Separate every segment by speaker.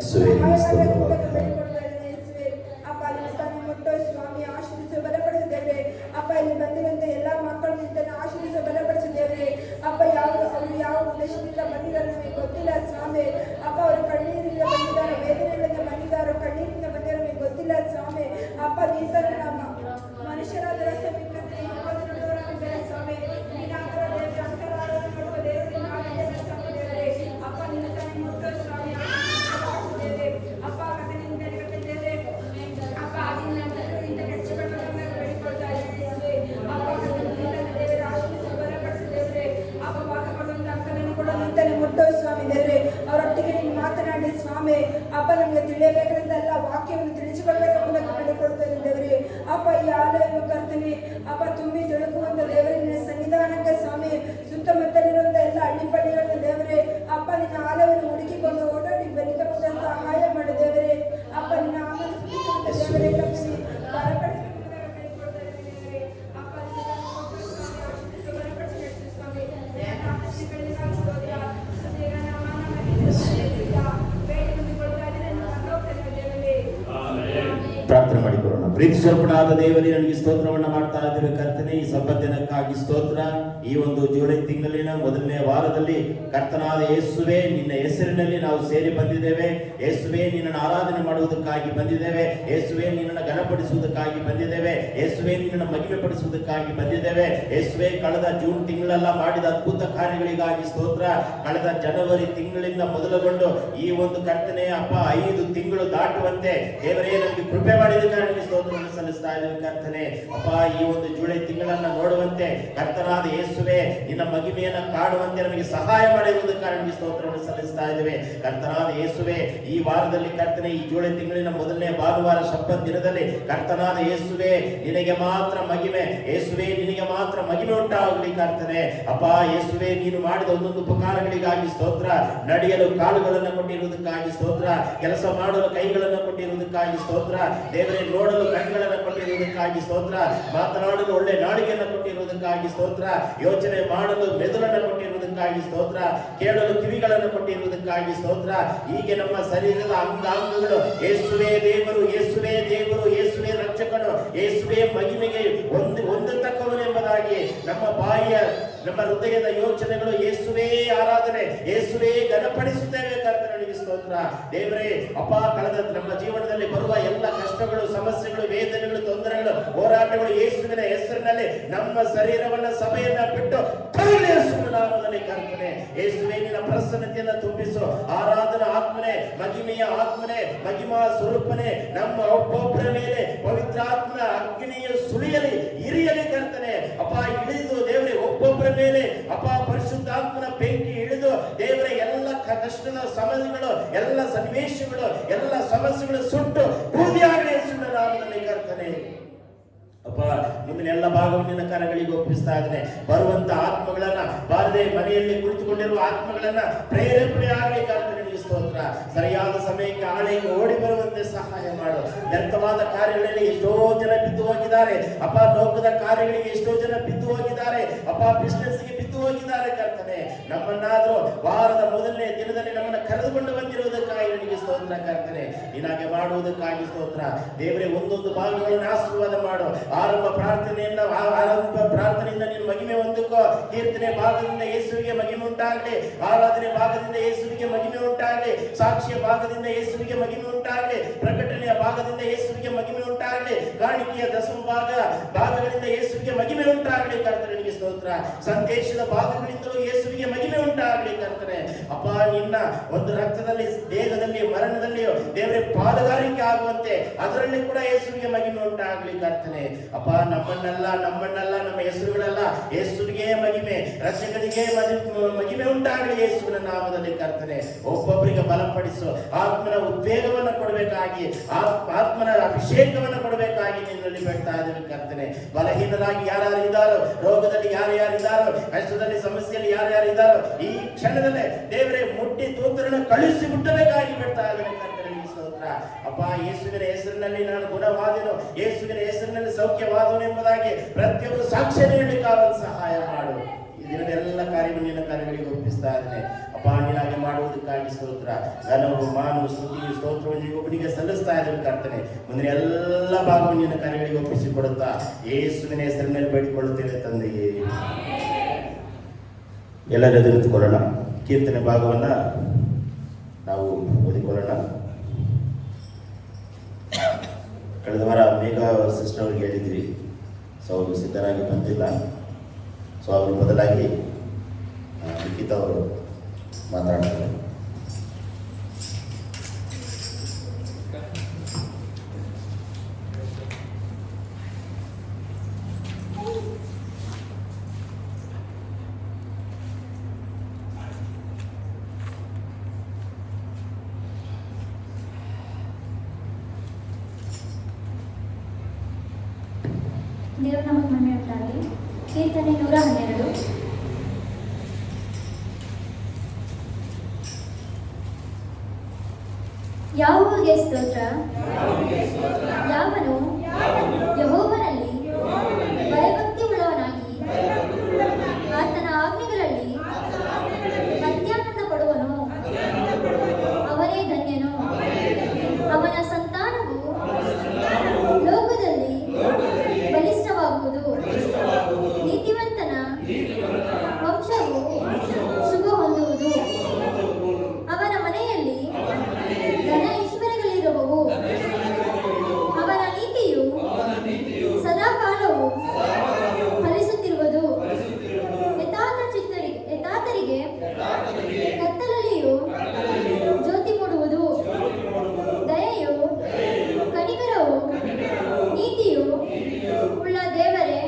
Speaker 1: ಸ್ವಾಮಿ ಆಶೀರ್ವಿಸಿ ಬಲಪಡಿಸಿದ್ದೇವೆ ಅಪ್ಪ. ಇಲ್ಲಿ ಬಂದಿರುವಂತ ಎಲ್ಲಾ ಮಕ್ಕಳನ್ನು ಆಶೀರ್ವಿಸಿ ಬಲಪಡಿಸಿದ್ದೇವೆ ಅಪ್ಪ. ಅವರು ಯಾವ ಉದ್ದೇಶದಿಂದ ಬಂದಿದ್ದಾರೆ ನಮಗೆ ಗೊತ್ತಿಲ್ಲ ಸ್ವಾಮಿ ಅಪ್ಪ. ಅವರು ಕಣ್ಣೀರಿಂದ ಬಂದಿದ್ದಾರೆ, ವೇದನೆಗಳಿಂದ ಬಂದಿದ್ದಾರೆ, ಕಣ್ಣೀರಿಂದ ಬಂದಿದ್ದಾರೆ ನಮಗೆ ಗೊತ್ತಿಲ್ಲ ಸ್ವಾಮಿ ಅಪ್ಪ. ನೀಸರ ನಮ್ಮ ಮನುಷ್ಯರಾದ ರಸ್ತೆ ಸ್ವಾಮಿ ನೀನಾದರ ಅಪ್ಪ. ನಿನ್ನ ತಾನೇ ಮುಟ್ಟು ಸ್ವಾಮಿ ಅಪ್ಪ. ಕಥೆಗಳಿದ್ದೇವೆ ಅಪ್ಪ. ಆಗಿನ ಇಂಥ ಕೆಚ್ಚಗಳನ್ನು ಬೆಳೆಕೊಳ್ತಾ ಇದ್ದೇವೆ ಅಪ್ಪ. ದೇವರ ಆಶೀರ್ವಾದ ಬಲಪಡಿಸಿದ್ದೇವೆ ಅಪ್ಪ. ಭಾಗಪಡುವಂತ ಅಕ್ಕನನ್ನು ಕೊಡುವಂತಾನೆ ಮುಟ್ಟೋ ಸ್ವಾಮಿ ದೇವರೇ. ಅವರೊಟ್ಟಿಗೆ ನೀನು ಮಾತನಾಡಿ ಸ್ವಾಮಿ ಅಪ್ಪ. ನಮಗೆ ತಿಳಿಯಬೇಕಂತಲ್ಲ, ವಾಕ್ಯವನ್ನು ತಿಳಿಸಿಕೊಳ್ಬೇಕಂತ ಮಾಡಿಕೊಡ್ತೇನೆ ದೇವರೇ ಅಪ್ಪ. ಈ ಆಲಯವು ಕರ್ತನೆ ಅಪ್ಪ ತುಂಬಿ ತೊಡಗುವಂತ ದೇವರೇ ನಿನ್ನ ಸನ್ನಿಧಾನಕ್ಕೆ ಸ್ವಾಮಿ. ಸುತ್ತಮುತ್ತಲಿರುವಂತ ಎಲ್ಲ ಹಳ್ಳಿಪಳ್ಳಿಗಳನ್ನು ದೇವರೇ ಅಪ್ಪ ನಿನ್ನ ಆಲಯವನ್ನು ಹುಡುಕಿಕೊಂಡು ಓಡಾಡಿ ಬಲಿಕಂತ ಸಹಾಯ ಮಾಡಿ ದೇವರೇ ಅಪ್ಪ. ನಿನ್ನ ಆಮದು ದೇವರೇ ಕಪ್ಪಿಸಿ ಬಲಪಡಿಸಿ
Speaker 2: ಪ್ರಾರ್ಥನೆ ಮಾಡಿಕೊಳ್ಳೋಣ. ಪ್ರೀತಿ ಸ್ವರೂಪನಾದ ದೇವರೇ, ನನಗೆ ಸ್ತೋತ್ರವನ್ನ ಮಾಡ್ತಾ ಇದ್ದೇವೆ ಕರ್ತನೆ. ಈ ಸಬ್ಬತ್ ದಿನಕ್ಕಾಗಿ ಸ್ತೋತ್ರ. ಈ ಒಂದು ಜುಲೈ ತಿಂಗಳಿನ ಮೊದಲನೇ ವಾರದಲ್ಲಿ ಕರ್ತನಾದ ಯೇಸುವೆ ನಿನ್ನ ಹೆಸರಿನಲ್ಲಿ ನಾವು ಸೇರಿ ಬಂದಿದ್ದೇವೆ. ಯೇಸುವೆ ನಿನ್ನನ್ನು ಆರಾಧನೆ ಮಾಡುವುದಕ್ಕಾಗಿ ಬಂದಿದ್ದೇವೆ. ಯೇಸುವೆ ನಿನ್ನನ್ನು ಘನಪಡಿಸುವುದಕ್ಕಾಗಿ ಬಂದಿದ್ದೇವೆ. ಯೇಸುವೆ ನಿನ್ನನ್ನು ಮಹಿಮೆ ಪಡಿಸುವುದಕ್ಕಾಗಿ ಬಂದಿದ್ದೇವೆ. ಯೇಸುವೆ ಕಳೆದ ಜೂನ್ ತಿಂಗಳೆಲ್ಲ ಮಾಡಿದ ಅದ್ಭುತ ಕಾರ್ಯಗಳಿಗಾಗಿ ಸ್ತೋತ್ರ. ಕಳೆದ ಜನವರಿ ತಿಂಗಳಿಂದ ಮೊದಲುಗೊಂಡು ಈ ಒಂದು ಕರ್ತನೆ ಅಪ್ಪ 5 ತಿಂಗಳು ದಾಟುವಂತೆ ದೇವರೇ ನಮಗೆ ಕೃಪೆ ಮಾಡಿದ್ದಕ್ಕಾಗಿ ಸ್ತೋತ್ರವನ್ನು ಸಲ್ಲಿಸ್ತಾ ಇದ್ದೇವೆ ಕರ್ತನೆ ಅಪ್ಪ. ಈ ಒಂದು ಜುಲೈ ತಿಂಗಳನ್ನ ನೋಡುವಂತೆ ಕರ್ತನಾದ ಯೇಸುವೆ ನಿನ್ನ ಮಹಿಮೆಯನ್ನ ಕಾಡುವಂತೆ ನಮಗೆ ಸಹಾಯ ಮಾಡಿರುವುದಕ್ಕಾಗಿ ಸ್ತೋತ್ರವನ್ನು ಸಲ್ಲಿಸ್ತಾ ಇದ್ದೇವೆ ಕರ್ತನಾದ ಯೇಸುವೆ. ಈ ವಾರದಲ್ಲಿ ಕರ್ತನೆ ಈ ಜುಲೈ ತಿಂಗಳಿನ ಮೊದಲನೇ ಭಾನುವಾರ ಶಬ್ಬತ್ ದಿನದಲ್ಲಿ ಕರ್ತನಾದ ಯೇಸುವೆ ನಿನಗೆ ಮಾತ್ರ ಮಹಿಮೆ, ಯೇಸುವೆ ನಿನಗೆ ಮಾತ್ರ ಮಹಿಮೆ ಉಂಟಾಗಲಿ ಕರ್ತನೆ ಅಪ್ಪ. ಯೇಸುವೆ ನೀನು ಮಾಡಿದ ಒಂದೊಂದು ಉಪಕಾರಗಳಿಗಾಗಿ ಸ್ತೋತ್ರ. ನಡೆಯಲು ಕಾಲುಗಳನ್ನು ಕೊಟ್ಟಿರುವುದಕ್ಕಾಗಿ ಸ್ತೋತ್ರ. ಕೆಲಸ ಮಾಡಲು ಕೈಗಳನ್ನು ಕೊಟ್ಟಿರುವುದಕ್ಕಾಗಿ ಸ್ತೋತ್ರ ದೇವರೇ. ನೋಡಲು ಕಣ್ಗಳನ್ನು ಕೊಟ್ಟಿರುವುದಕ್ಕಾಗಿ ಸ್ತೋತ್ರ. ಮಾತನಾಡಲು ಒಳ್ಳೆ ನಾಡಿಗೆಯನ್ನು ಕೊಟ್ಟಿರುವುದಕ್ಕಾಗಿ ಸ್ತೋತ್ರ. ಯೋಚನೆ ಮಾಡಲು ಮೆದುಳನ್ನು ಕೊಟ್ಟಿರುವುದಕ್ಕಾಗಿ ಸ್ತೋತ್ರ. ಕೇಳಲು ಕಿವಿಗಳನ್ನು ಕೊಟ್ಟಿರುವುದಕ್ಕಾಗಿ ಸ್ತೋತ್ರ. ಹೀಗೆ ನಮ್ಮ ಶರೀರದ ಅಂಗಾಂಗಗಳು ಯೇಸುವೇ ದೇವರು, ಯೇಸುವೇ ದೇವರು, ಯೇಸುವೇ ರಕ್ಷಕನು, ಯೇಸುವೇ ಮಹಿಮೆಗೆ ಹೊಂದತಕ್ಕವನೆಂಬುದಾಗಿ ನಮ್ಮ ಬಾಯಿಯ ನಮ್ಮ ಹೃದಯದ ಯೋಚನೆಗಳು ಯೇಸುವೇ ಆರಾಧನೆ, ಯೇಸುವೇ ಘನಪಡಿಸುತ್ತೇವೆ ಕರ್ತನಿಗೆ ಸ್ತೋತ್ರ ದೇವರೇ ಅಪ್ಪ. ಕಳೆದ ನಮ್ಮ ಜೀವನದಲ್ಲಿ ಬರುವ ಎಲ್ಲ ಕಷ್ಟಗಳು, ಸಮಸ್ಯೆಗಳು, ವೇದನೆಗಳು, ತೊಂದರೆಗಳು, ಹೋರಾಟಗಳು ಯೇಸುವಿನ ಹೆಸರಿನಲ್ಲಿ ನಮ್ಮ ಶರೀರವನ್ನ ಸಭೆಯನ್ನ ಬಿಟ್ಟು ಯೇಸುವಿನ ನಾಮದಲ್ಲಿ ಕರ್ತನೆ ಯೇಸುವೇ ನಿನ್ನ ಪ್ರಸನ್ನತೆಯನ್ನ ತುಂಬಿಸು. ಆರಾಧನಾ ಆತ್ಮನೆ, ಮಹಿಮೆಯ ಆತ್ಮನೆ, ಮಹಿಮಾ ಸ್ವರೂಪನೆ ನಮ್ಮ ಒಬ್ಬೊಬ್ಬರ ಮೇಲೆ ಪವಿತ್ರಾತ್ಮನ ಅಗ್ನಿಯ ಸುಳಿಯಲಿ ಇರಿಯಲಿ ಕರ್ತನೆ ಅಪ್ಪ. ಇಳಿದು ದೇವರೇ ಒಬ್ಬೊಬ್ಬರ ಮೇಲೆ ಅಪ್ಪ ಪರಿಶುದ್ಧಾತ್ಮನ ಬೆಂಕಿ ಇಳಿದು ದೇವರ ಎಲ್ಲ ಕಷ್ಟದ ಸಮಸ್ಯೆಗಳು, ಎಲ್ಲ ಸನ್ನಿವೇಶಗಳು, ಎಲ್ಲ ಸಮಸ್ಯೆಗಳು ಸುಟ್ಟು ಬೂದಿಯಾಗಲಿ ಯೇಸುವಿನ ನಾಮದಲ್ಲಿ ಕರ್ತನೆ ಅಪ್ಪ. ಮುಂದಿನ ಎಲ್ಲ ಭಾಗವನ್ನು ನಿನ್ನ ಕರಗಳಿಗೆ ಒಪ್ಪಿಸ್ತಾ ಇದ್ದೇನೆ. ಬರುವಂತ ಆತ್ಮಗಳನ್ನ, ಬಾರದೆ ಮನೆಯಲ್ಲಿ ಕುಳಿತುಕೊಂಡಿರುವ ಆತ್ಮಗಳನ್ನ ಪ್ರೇರೇಪಣೆ ಆಗಲಿ ಕರ್ತನೆ ಸ್ತೋತ್ರ. ಸರಿಯಾದ ಸಮಯಕ್ಕೆ ಆಳೆಗೆ ಓಡಿ ಬರುವಂತೆ ಸಹಾಯ ಮಾಡು. ವ್ಯರ್ಥವಾದ ಕಾರ್ಯಗಳಲ್ಲಿ ಎಷ್ಟೋ ಜನ ಬಿದ್ದು ಹೋಗಿದ್ದಾರೆ ಅಪ್ಪ. ಲೋಕದ ಕಾರ್ಯಗಳಿಗೆ ಎಷ್ಟೋ ಜನ ಬಿದ್ದು ಹೋಗಿದ್ದಾರೆ ಅಪ್ಪ. ಬಿಸ್ನೆಸ್ಗೆ ಬಿದ್ದು ಹೋಗಿದ್ದಾರೆ ಕರ್ತನೆ. ನಮ್ಮನ್ನಾದ್ರೂ ವಾರದ ಮೊದಲನೇ ದಿನದಲ್ಲಿ ನಮ್ಮನ್ನ ಕರೆದುಕೊಂಡು ಬಂದಿರುವುದಕ್ಕಾಗಿ ನಿನಗೆ ಸ್ತೋತ್ರ ಕರ್ತನೆ. ನಿನಗೆ ಮಾಡುವುದಕ್ಕಾಗಿ ಸ್ತೋತ್ರ ದೇವರೇ. ಒಂದೊಂದು ಭಾಗಗಳನ್ನು ಆಶೀರ್ವಾದ ಮಾಡು. ಆರಂಭ ಪ್ರಾರ್ಥನೆಯಿಂದ ನೀನು ಮಹಿಮೆ ಹೊಂದಿಕೋ. ಕೀರ್ತನೆ ಭಾಗದಿಂದ ಯೇಸುವಿಗೆ ಮಹಿಮೆ ಉಂಟಾಗಲಿ. ಆರಾಧನೆ ಭಾಗದಿಂದ ಯೇಸುವಿಗೆ ಮಹಿಮೆ ಉಂಟಾಗಲಿ. ಸಾಕ್ಷಿಯ ಭಾಗದಿಂದ ಯೇಸುವಿಗೆ ಮಹಿಮೆ ಉಂಟಾಗಲಿ. ಪ್ರಕಟಣೆಯ ಭಾಗದಿಂದ ಯೇಸುವಿಗೆ ಮಹಿಮೆ ಉಂಟಾಗಲಿ. ಕಾಣಿಕೆಯ ದಶಮ ಭಾಗಗಳಿಂದ ಯೇಸುವಿಗೆ ಮಹಿಮೆ ಉಂಟಾಗಲಿ ಕರ್ತನಿಗೆ ಸ್ತೋತ್ರ. ಸಂದೇಶದ ಭಾಗಗಳಿಂದಲೂ ಯೇಸುವಿಗೆ ಮಹಿಮೆ ಉಂಟಾಗಲಿ ಕರ್ತನೆ ಅಪ್ಪ. ನಿನ್ನ ಒಂದು ರಕ್ತದಲ್ಲಿ, ದೇಹದಲ್ಲಿ, ಮರಣದಲ್ಲಿಯೂ ದೇವರೇ ಪಾಲುಗಾರಿಕೆ ಆಗುವಂತೆ ಅದರಲ್ಲಿ ಕೂಡ ಯೇಸುವಿಗೆ ಮಹಿಮೆ ಉಂಟಾಗಲಿ ಕರ್ತನೆ ಅಪ್ಪ. ನಮ್ಮನ್ನೆಲ್ಲ ನಮ್ಮ ಹೆಸರುಗಳೆಲ್ಲ ಯೇಸುವಿಗೆ ಮಹಿಮೆ, ರಕ್ಷಕನಿಗೆ ಮಹಿಮೆ ಉಂಟಾಗಲಿ ಯೇಸುವಿನ ನಾಮದಲ್ಲಿ ಕರ್ತನೆ. ಒಬ್ಬೊಬ್ಬರಿಗೆ ಬಲಪಡಿಸು. ಆತ್ಮನ ಉದ್ವೇಗವನ್ನು ಕೊಡಬೇಕಾಗಿ, ಆತ್ಮನ ಅಭಿಷೇಕವನ್ನು ಕೊಡಬೇಕಾಗಿ ನಿನ್ನಲ್ಲಿ ಬೇಡ್ತಾ ಇದ್ದೇವೆ ಕರ್ತನೆ. ಬಲಹೀನರಾಗಿ ಯಾರ್ಯಾರು ಇದ್ದಾರೋ, ರೋಗದಲ್ಲಿ ಯಾರ್ಯಾರಿದ್ದಾರೋ, ಕಷ್ಟದಲ್ಲಿ ಸಮಸ್ಯೆಯಲ್ಲಿ ಯಾರ್ಯಾರು ಇದ್ದಾರೋ ಈ ಕ್ಷಣದಲ್ಲೇ ದೇವರೇ ಮುಟ್ಟಿ ತೂತ್ರನ್ನು ಕಳುಹಿಸಿ ಮುಟ್ಟಬೇಕಾಗಿ ಬೇಡ್ತಾ ಇದ್ದೇವೆ ಕರ್ತನೆ ಅಪ್ಪ. ಯೇಸುವಿನ ಹೆಸರಿನಲ್ಲಿ ನಾನು ಗುಣವಾದನು, ಯೇಸುವಿನ ಹೆಸರಿನಲ್ಲಿ ಸೌಖ್ಯವಾದನು ಎಂಬುದಾಗಿ ಪ್ರತಿಯೊಂದು ಸಾಕ್ಷ್ಯ ನೀಡಲಿಕ್ಕೆ ಸಹಾಯ ಮಾಡು. ಈ ದಿನದ ಎಲ್ಲ ಕಾರ್ಯಗಳು ನಿನ್ನ ಕಾರ್ಯಗಳಿಗೆ ಒಪ್ಪಿಸ್ತಾ ಇದ್ದೇನೆ ಅಪ್ಪ. ನಿನಗೆ ಮಾಡುವುದಕ್ಕಾಗಿ ಸ್ತೋತ್ರ. ಘನವು ಮಾನವು ಸ್ತುತಿಯು ಸ್ತೋತ್ರವನ್ನು ಒಬ್ಬನಿಗೆ ಸಲ್ಲಿಸ್ತಾ ಇದ್ದಾರೆ ಕರ್ತನೆ. ಮುಂದಿನ ಎಲ್ಲ ಭಾಗವನ್ನು ನಿನ್ನ ಕರೆಗಳಿಗೆ ಒಪ್ಪಿಸಿಕೊಡುತ್ತಾ ಯೇಸುವಿನ ಹೆಸರಿನಲ್ಲಿ ಬೇಡಿಕೊಳ್ಳುತ್ತೇವೆ ತಂದೆಯೇ. ಎಲ್ಲರೂ ನಿಂತುಕೊಳ್ಳೋಣ. ಕೀರ್ತನೆ ಭಾಗವನ್ನು ನಾವು ಓದಿಕೊಳ್ಳೋಣ. ಕಳೆದ ವಾರ ಮೇಘ ಸಿಸ್ಟರ್ ಅವ್ರಿಗೆ ಹೇಳಿದ್ರಿ, ಸೊ ಅವರು ಸಿದ್ಧರಾಗಿ ಬಂದಿಲ್ಲ. ಸೊ ಅವರು ಬದಲಾಗಿ ಲಿಖಿತ ಅವರು ಮಾತಾಡ್ತಾರೆ.
Speaker 3: ದೇವರ ನಾಮಕ್ಕೆ ಮಹಿಮೆ ಉಂಟಾಗಲಿ. ಕೀರ್ತನೆ 112. ಯೆಹೋವನಿಗೆ ಸ್ತೋತ್ರ. ಯಾವನು ಯೆಹೋವನಲ್ಲಿ ಭಯಭಕ್ತಿ ಉಳ್ಳವನಾಗಿ ಆತನ ಆಜ್ಞೆಗಳಲ್ಲಿ ಅತ್ಯಾನಂದ ಪಡುವನು ಅವನೇ ಧನ್ಯನು. ಅವನ ಸಂತಾನವು ಲೋಕದಲ್ಲಿ ಬಲಿಷ್ಠವಾಗುವುದು. ನೀತಿವಂತನ ವಂಶವು ಶುಭ ಹೊಂದುವುದು. ಅವನ ಮನೆಯಲ್ಲಿ ಧನ ಐಶ್ವರ್ಯಗಳಿರುವವು. ಅವನ ನೀತಿಯು ಸದಾಕಾಲವು ಫಲಿಸುತ್ತಿರುವುದು. ಯಥಾರ್ಥರಿಗೆ ಕತ್ತಲಲ್ಲಿಯೂ ಜ್ಯೋತಿ ಮೂಡುವುದು. ದಯೆಯು ಕನಿಕರವು ನೀತಿಯು ಉಳ್ಳ ದೇವರೇ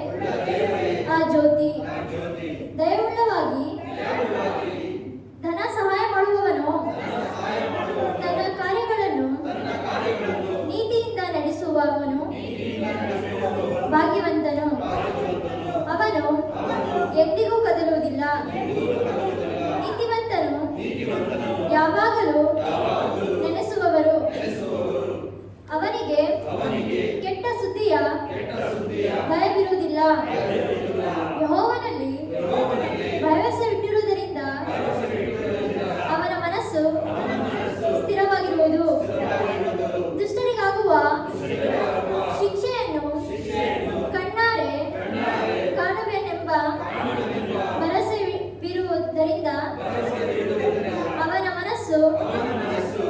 Speaker 3: ಆ ಜ್ಯೋತಿ. ದಯವುಳ್ಳವಾಗಿ ಧನ ಸಹಾಯ ಮಾಡುವವನು ತನ್ನ ಕಾರ್ಯಗಳನ್ನು ನೀತಿಯಿಂದ ನಡೆಸುವವನು ಭಾಗ್ಯವಂತನು. ಅವನು ಎಂದಿಗೂ ಕದಲುವುದಿಲ್ಲ. ನೀತಿವಂತನು ಯಾವಾಗಲೂ ನೆನೆಸುವವರು. ಅವನಿಗೆ ಕೆಟ್ಟ ಸುದ್ದಿಯ ಭಯವಿರುವುದಿಲ್ಲ. ಯೆಹೋವನಲ್ಲಿ ಭರವಸೆಯಿಟ್ಟಿರುವುದರಿಂದ ಅವನ ಮನಸ್ಸು ಸ್ಥಿರವಾಗಿರುವುದು. ದುಷ್ಟರಿಗಾಗುವ ಶಿಕ್ಷೆಯನ್ನು ಕಣ್ಣಾರೆ ಕಾಣುವೆನೆಂಬ ಭರವಸೆವಿರುವುದರಿಂದ ಅವನ ಮನಸ್ಸು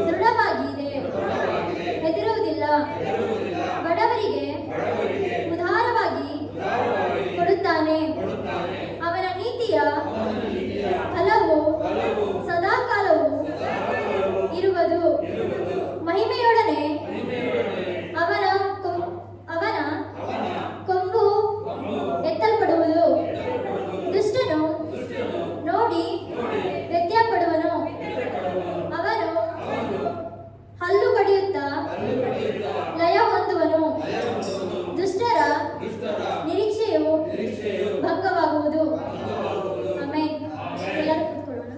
Speaker 3: ದೃಢವಾಗಿದೆ, ಹೆದರುವುದಿಲ್ಲ. ಬಡವರಿಗೆ ಉದಾರವಾಗಿ ಕೊಡುತ್ತಾನೆ. ಅವನ ನೀತಿಯ ಫಲವು ಸದಾಕಾಲವು ಇರುವುದು. ಮಹಿಮೆಯೊಡನೆ ಅವನ ಕೊಂಬು ಎತ್ತಲ್ಪಡುವುದು. ದುಷ್ಟನು ನೋಡಿ ವ್ಯತ್ಯಾಪಡುವನು. ಅವನು ಹಲ್ಲು ಕಡಿಯುತ್ತಾ ಲಯ ಹೊಂದುವನು. ದುಷ್ಟರ ನಿರೀಕ್ಷೆಯು ಭಂಗವಾಗುವುದು. ಆಮೆನ್. ಎಲ್ಲರೂ ಕೂತ್ಕೊಳ್ಳೋಣ.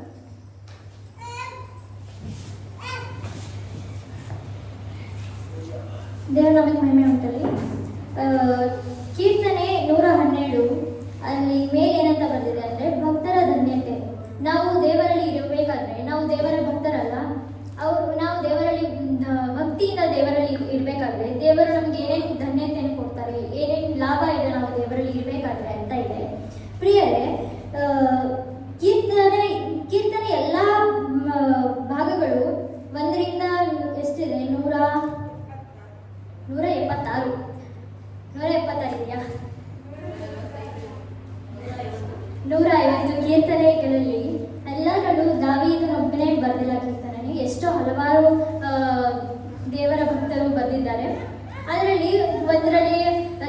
Speaker 3: ದೇವರ ನಾಮಕ್ಕೆ ಮಹಿಮೆ ಉಂಟಲಿ. ಕೀರ್ತನೆ 112 ಅಲ್ಲಿ ಮೇಲೆ ಏನಂತ ಬಂದಿದೆ ಅಂದರೆ ಭಕ್ತರ ಧನ್ಯತೆ. ನಾವು ದೇವರಲ್ಲಿ ಇರಬೇಕಾದ್ರೆ, ನಾವು ದೇವರ ಭಕ್ತರಲ್ಲ, ನಾವು ದೇವರಲ್ಲಿ ಭಕ್ತಿಯಿಂದ ದೇವರಲ್ಲಿ ಇರಬೇಕಾದ್ರೆ ದೇವರು ನಮ್ಗೆ ಏನೇನು ಧನ್ಯತೆಯನ್ನು ಕೊಡ್ತಾರೆ, ಏನೇನು ಲಾಭ ಇದೆ ನಾವು ದೇವರಲ್ಲಿ ಇರಬೇಕಾದ್ರೆ ಅಂತ ಇದೆ. ಪ್ರಿಯರೇ, ಕೀರ್ತನೆ ಎಲ್ಲ ಭಾಗಗಳು 1ರಿಂದ ಎಷ್ಟಿದೆ? 176 ಇದೆಯಾ? 150 ಕೀರ್ತನೆಗಳಲ್ಲಿ ಎಲ್ಲಗಳು ದಾವೀದನೊಬ್ಬನೇ ಬರೆದಿಲ್ಲ ಕೀರ್ತನೆ. ಎಷ್ಟೋ ಹಲವಾರು ದೇವರ ಭಕ್ತರು ಬರೆದಿದ್ದಾರೆ. ಅದರಲ್ಲಿ ಒಂದರಲ್ಲಿ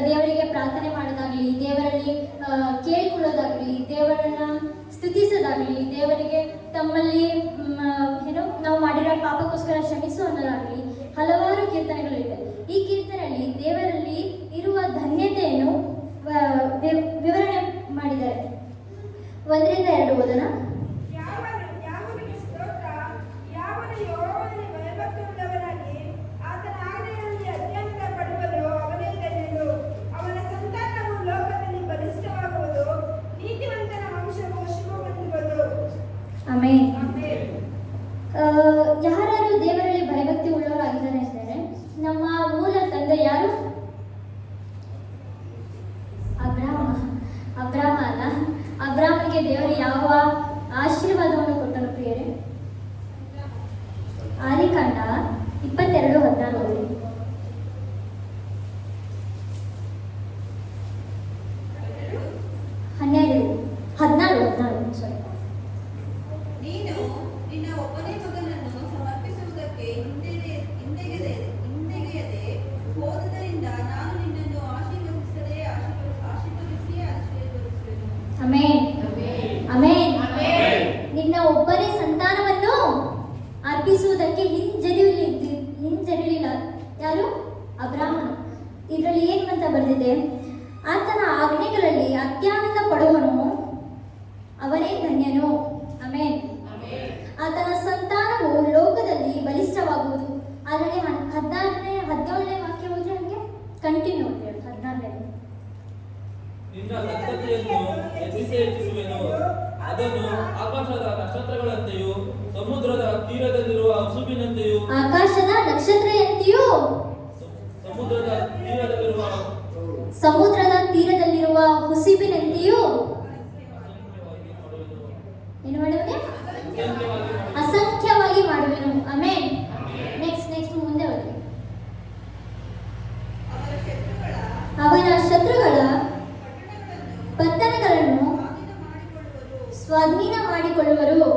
Speaker 3: ದೇವರಿಗೆ ಪ್ರಾರ್ಥನೆ ಮಾಡೋದಾಗಲಿ, ದೇವರಲ್ಲಿ ಕೇಳಿಕೊಳ್ಳೋದಾಗಲಿ, ದೇವರನ್ನ ಸ್ತುತಿಸೋದಾಗಲಿ, ದೇವರಿಗೆ ತಮ್ಮಲ್ಲಿ ನಾವು ಮಾಡಿರೋ ಪಾಪಕ್ಕೋಸ್ಕರ ಕ್ಷಮಿಸು ಅನ್ನೋದಾಗಲಿ ಹಲವಾರು ಕೀರ್ತನೆಗಳಿದೆ. ಈ ಕೀರ್ತನೆಯಲ್ಲಿ ದೇವರಲ್ಲಿ ಇರುವ ಧನ್ಯತೆಯನ್ನು ವಿವರಣೆ ಮಾಡಿದ್ದಾರೆ. 1ರಿಂದ 2 ಓದೋಣ.
Speaker 1: ಯಾವನಿಗೆ ಸ್ತೋತ್ರ. ಯಾವನು ಯೆಹೋವನಲ್ಲಿ ಭಯಭಕ್ತಿಯುಳ್ಳವನಾಗಿ ಆತನ ಆಜ್ಞೆಗಳಲ್ಲಿ ಅತ್ಯಂತ ಪಡುವನು ಅವನೇ ಧನ್ಯನು. ಅವನ ಸಂತಾನವು ಲೋಕದಲ್ಲಿ ಬಲಿಷ್ಠವಾಗುವುದು. ನೀತಿವಂತನ ವಂಶವು ಶುಭ ಹೊಂದುವುದು.
Speaker 3: ಆಮೆನ್. ತಂದೆ ಯಾರು? ಅಬ್ರಾಮ ಅಲ್ಲ. ಅಬ್ರಾಮನಿಗೆ ದೇವರು ಯಾವ ಆಶೀರ್ವಾದವನ್ನು ಕೊಟ್ಟನು ಪ್ರಿಯರೇ? ಆದಿಕಾಂಡ 22:16. ಸಾರಿ.
Speaker 4: ನೀನು ನಿನ್ನ ಒಬ್ಬನೇ ಮಗನನ್ನು ಸಮರ್ಪಿಸುವುದಕ್ಕೆ ಹಿಂದೆಗೆಯದೆ ಹೋದುದರಿಂದ ನಾನು ನಿನ್ನನ್ನು ಆಶೀರ್ವದಿಸಿಯೇ ಆಶೀರ್ವದಿಸುವೆನು.
Speaker 3: ಆಮೆನ್. ಆಮೆನ್. ನಿನ್ನ ಒಬ್ಬನೇ ಸಂತಾನವನ್ನು ಅರ್ಪಿಸುವುದಕ್ಕೆ ಹಿಂಜರಿಲಿಲ್ಲ. ಯಾರು? ಅಬ್ರಾಮನು. ಇದರಲ್ಲಿ ಏನು ಅಂತ ಬರೆದಿದೆ? ಆತನ ಆಜ್ಞೆಗಳಲ್ಲಿ ಅತ್ಯಾನಂದ ಪಡುವನು, ಅವನೇ ಧನ್ಯನು. ಆಮೆನ್. ಆತನ ಸಂತಾನವು ಲೋಕದಲ್ಲಿ ಬಲಿಷ್ಠವಾಗುವುದು. ಅದರಲ್ಲಿ 17ನೇ ವಾಕ್ಯ ಹೋದ್ರೆ ಹಂಗೆ ಕಂಟಿನ್ಯೂ 14ನೇ.
Speaker 5: ನಿನ್ನ ಸಂತತಿಯನ್ನು ಹೆಚ್ಚಿಸುವೆನು, ಅದನ್ನು ಆಕಾಶದ ನಕ್ಷತ್ರಗಳಂತೆಯೂ ಸಮುದ್ರದ ತೀರದಲ್ಲಿರುವ ಹಸುಬಿನಂತೆಯೂ
Speaker 3: ಸಮುದ್ರದ ತೀರದಲ್ಲಿರುವ ಹುಸಿಬಿನಂತೆಯೂ ಏನು ಮಾಡುವನು? ಅಸಂಖ್ಯವಾಗಿ ಮಾಡುವೆನು. ಆಮೆನ್. ನೆಕ್ಸ್ಟ್ ಮುಂದೆ ಹೋಗಿ. ಅವನ ಶತ್ರುಗಳ ಪಟ್ಟಣಗಳನ್ನು ಸ್ವಾಧೀನ ಮಾಡಿಕೊಳ್ಳುವರು.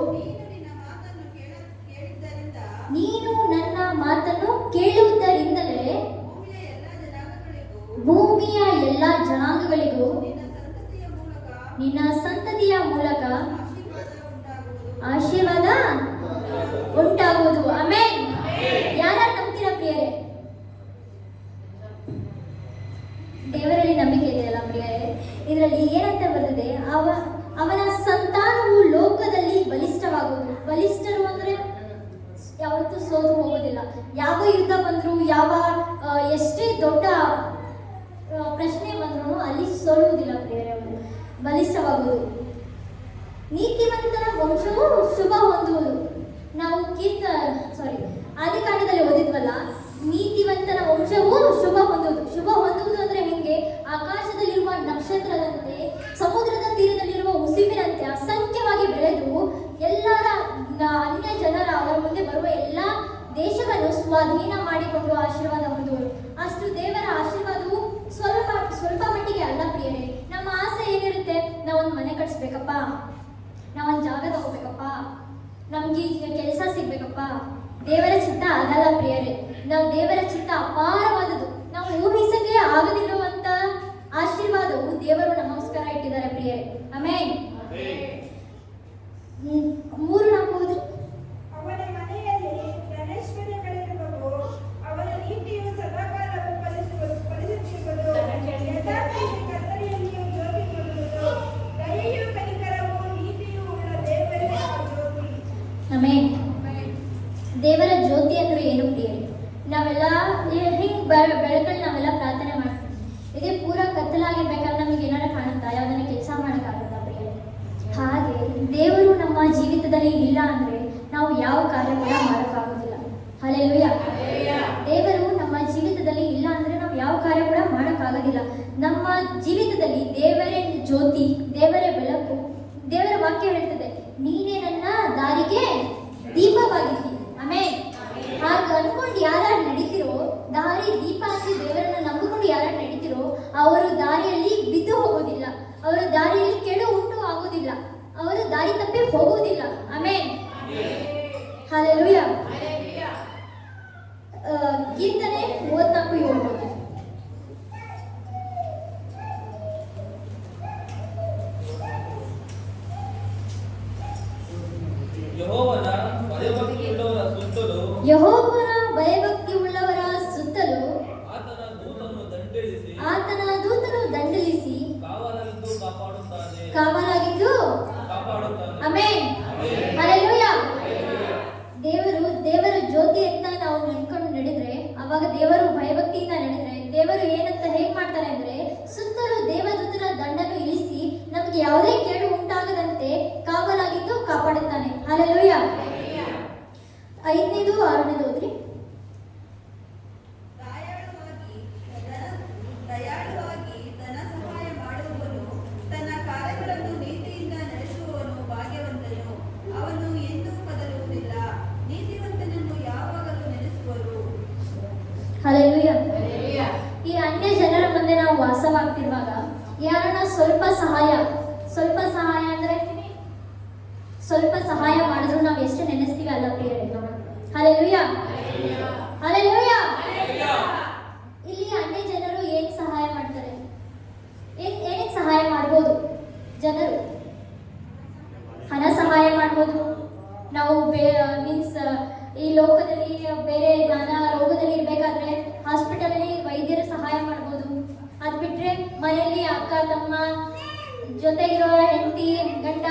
Speaker 3: ನೀನು ನನ್ನ ಮಾತನ್ನು ಕೇಳುವುದರಿಂದಲೇ ಭೂಮಿಯ ಎಲ್ಲ ಜನಾಂಗಗಳಿಗೂ ನಿನ್ನ ಸಂತತಿಯ ಮೂಲಕ ಆಶೀರ್ವಾದ ಉಂಟಾಗುವುದು. ಆಮೆನ್. ಯಾರು ನಂಬ್ತೀರಾ ಪ್ರಿಯರೇ? ದೇವರಲ್ಲಿ ನಂಬಿಕೆ ಇದೆಯಲ್ಲ ಪ್ರಿಯರೇ? ಇದರಲ್ಲಿ ಏನಂತ ಬರ್ತದೆ? ಅವನ ಸಂತಾನವು ಲೋಕದಲ್ಲಿ ಬಲಿಷ್ಠವಾಗುವುದು. ಬಲಿಷ್ಠರು ಅಂದ್ರೆ ಯಾವತ್ತೂ ಸೋತು ಹೋಗೋದಿಲ್ಲ. ಯಾವ ಯುದ್ಧ ಬಂದ್ರು, ಎಷ್ಟೇ ದೊಡ್ಡ ಪ್ರಶ್ನೆ ಬಂದ್ರು ಅಲ್ಲಿ ಸೋಲುವುದಿಲ್ಲ ಪ್ರಿಯರೇ. ಅವರು ಬಲಿಷ್ಠವಾಗುವುದು. ನೀತಿವಂತನ ವಂಶವು ಶುಭ ಹೊಂದುವುದು. ನಾವು ಆದಿಕಾಂಡದಲ್ಲಿ ಓದಿದ್ವಲ್ಲ, ನೀತಿವಂತನ ವಂಶವು ಶುಭ ಹೊಂದುವುದು. ಶುಭ ಹೊಂದುವುದು ಅಂದ್ರೆ ಹೆಂಗೆ? ಆಕಾಶದಲ್ಲಿರುವ ನಕ್ಷತ್ರದಂತೆ, ಸಮುದ್ರದ ತೀರದಲ್ಲಿರುವ ಹುಸಿಬಿನಂತೆ ಅಸಂಖ್ಯವಾಗಿ ಬೆಳೆದು ಎಲ್ಲರ ಅನ್ಯ ಜನರ ಅವರ ಮುಂದೆ ಬರುವ ಎಲ್ಲ ದೇಶವನ್ನು ಸ್ವಾಧೀನ ಮಾಡಿಕೊಂಡು ಆಶೀರ್ವಾದ ಹೊಂದುವರು. ಅಷ್ಟು ದೇವರ ಆಶೀರ್ವಾದವು ಸ್ವಲ್ಪ ಮಟ್ಟಿಗೆ ಅಲ್ಲ ಪ್ರಿಯರೇ. ನಮ್ಮ ಆಸೆ ಏನಿರುತ್ತೆ? ನಾವೊಂದು ಮನೆ ಕಟ್ಸ್ಬೇಕಪ್ಪ, ನಾವೊಂದು ಜಾಗ ತಗೋಬೇಕಪ್ಪ, ನಮ್ಗೆ ಈಗ ಕೆಲಸ ಸಿಗ್ಬೇಕಪ್ಪ. ದೇವರ ಚಿತ್ತ ಆಗಲ್ಲ ಪ್ರಿಯರೇ. ನಾವು ದೇವರ ಚಿತ್ತ ಅಪಾರವಾದದ್ದು. ನಾವು ಊಹಿಸಕ್ಕೆ ಆಗದಿರುವಂತ ಆಶೀರ್ವಾದವು ದೇವರು ನಮಸ್ಕಾರ ಇಟ್ಟಿದ್ದಾರೆ ಪ್ರಿಯರೇ. ಆಮೆನ್. 3-4 ಹೋದ್ರಿ.
Speaker 1: ಅವನ ಮನೆಯಲ್ಲಿ ಧನೈಶ್ವರ್ಯಗಳಿರುವವು, ಅವನ ನೀತಿಯು ಸದಾಕಾಲವೂ ಫಲಿಸುತ್ತಿರುವುದು. ಯಥಾರ್ಥತೆಯು ಕತ್ತಲೆಯಲ್ಲಿಯೂ ಜ್ಯೋತಿ ಕೊಡುವುದು. ದಯೆಯು ಕನಿಕರವೂ ನೀತಿಯೂ ಉಳ್ಳ ದೇವರೇ ಜ್ಯೋತಿ.
Speaker 3: ಆಮೆನ್. ದೇವರ ಜ್ಯೋತಿ ಅಂದ್ರೆ ಏನು ಪ್ರಿಯರೇ? ನಾವೆಲ್ಲ ಹಿಂಗೆ ಬೆಳಕಲ್ಲಿ ನಾವೆಲ್ಲ ಪ್ರಾರ್ಥನೆ ಮಾಡ್ತೀವಿ. ಇದೇ ಪೂರ ಕತ್ತಲಾಗಿರ್ಬೇಕಾದ್ರೆ ನಮಗೆ ಏನಾರ ಕಾಣುತ್ತಾ? ಯಾವ್ದನ್ನ ಕೆಲಸ ಮಾಡೋಕ್ಕಾಗುತ್ತಾ ಪ್ರಿಯರೇ? ಹಾಗೆ ದೇವರು ನಮ್ಮ ಜೀವಿತದಲ್ಲಿ ಇಲ್ಲ ಅಂದ್ರೆ ನಾವು ಯಾವ ಕಾರ್ಯ ಕೂಡ ಮಾಡೋಕ್ಕಾಗೋದಿಲ್ಲ. ಹಲ್ಲೆಲೂಯಾ. ದೇವರು ನಮ್ಮ ಜೀವಿತದಲ್ಲಿ ಇಲ್ಲ ಅಂದ್ರೆ ನಾವು ಯಾವ ಕಾರ್ಯ ಕೂಡ ಮಾಡೋಕ್ಕಾಗೋದಿಲ್ಲ. ನಮ್ಮ ಜೀವಿತದಲ್ಲಿ ದೇವರೇ ಜ್ಯೋತಿ, ದೇವರೇ ಬೆಳಕು. ದೇವರ ವಾಕ್ಯ ಹೇಳ್ತದೆ, ನೀನೇ ನನ್ನ ದಾರಿಗೆ ದೀಪವಾಗಿದ್ದಿ. ಆಮೆನ್. ಹಾಗೆ ಅನ್ಕೊಂಡು ಯಾರು ನಡೀತಿರೋ, ದಾರಿ ದೀಪ ಅಂತ ದೇವರನ್ನ ನಂಬಿಕೊಂಡು ಯಾರು ನಡೀತಿರೋ ಅವರು ದಾರಿಯಲ್ಲಿ ಬಿದ್ದು ಹೋಗೋದಿಲ್ಲ, ಅವರ ದಾರಿಯಲ್ಲಿ ಕೆಡು ಉಂಟು ಆಗೋದಿಲ್ಲ, ಅವರು ದಾರಿ ತಪ್ಪಿ ಹೋಗುವುದಿಲ್ಲ. ಆಮೆನ್. ಹಲ್ಲೆಲೂಯಾ. ಕೀರ್ತನೆ 34:7.
Speaker 5: ಯೆಹೋವನ ಭಯಭಕ್ತಿಯುಳ್ಳವರ ಸುತ್ತಲೂ ಆತನ ದೂತನು ದಂಡಲಿಸಿ ಕಾವಲಾಗಿದ್ದು ಕಾಪಾಡುತ್ತಾನೆ.
Speaker 3: ಆಮೆನ್. ಹಲ್ಲೆಲೂಯಾ. ದೇವರ ಜ್ಯೋತಿ ಅಂತ ನಾವು ನೆನ್ಕೊಂಡು ನಡೆದ್ರೆ, ಅವಾಗ ದೇವರು ಭಯಭಕ್ತಿಯಿಂದ ನಡೆದ್ರೆ ದೇವರು ಏನಂತ ಹೇಗ್ ಮಾಡ್ತಾರೆ ಅಂದ್ರೆ, ಸುತ್ತಲೂ ದೇವದೂತರ ದಂಡನ್ನು ಇಳಿಸಿ ನಮಗೆ ಯಾವುದೇ ಕೇಡು ಉಂಟಾಗದಂತೆ ಕಾವಲಾಗಿದ್ದು ಕಾಪಾಡುತ್ತಾನೆ. ಹಲ್ಲೆಲೂಯಾ. 5ನೇದು 6ನೇದು ಓದ್ರಿ. ಹಲ್ಲೆಲೂಯ. ಈ ಅನ್ಯ ಜನರ ಮುಂದೆ ನಾವು ವಾಸವಾಗ್ತಿರುವಾಗ ಯಾರನ್ನ ಸ್ವಲ್ಪ ಸಹಾಯ ಅಂದ್ರೆ ಸ್ವಲ್ಪ ಸಹಾಯ ಮಾಡಿದ್ರು ನಾವು ಎಷ್ಟು ನೆನೆಸ್ತೀವಿ ಅಲ್ಲ ಪ್ರಿಯರೇ. Hallelujah, hallelujah. ಇಲ್ಲಿ ಅನ್ಯ ಜನರು ಏನ್ ಸಹಾಯ ಮಾಡ್ತಾರೆ? ಏನಕ್ಕೆ ಸಹಾಯ ಮಾಡ್ಬೋದು ಜನರು? ಹಣ ಸಹಾಯ ಮಾಡ್ಬೋದು. ನಾವು ಮೀನ್ಸ್ ಈ ಲೋಕದಲ್ಲಿ ಬೇರೆ ನಾನಾ ರೋಗದಲ್ಲಿ ಇರಬೇಕಾದ್ರೆ ಹಾಸ್ಪಿಟಲಲ್ಲಿ ವೈದ್ಯರ ಸಹಾಯ ಮಾಡ್ಬೋದು. ಅದು ಬಿಟ್ರೆ ಮನೆಯಲ್ಲಿ ಅಕ್ಕ ತಮ್ಮ ಜೊತೆಗಿರೋ ಹೆಂಡತಿ ಗಂಡ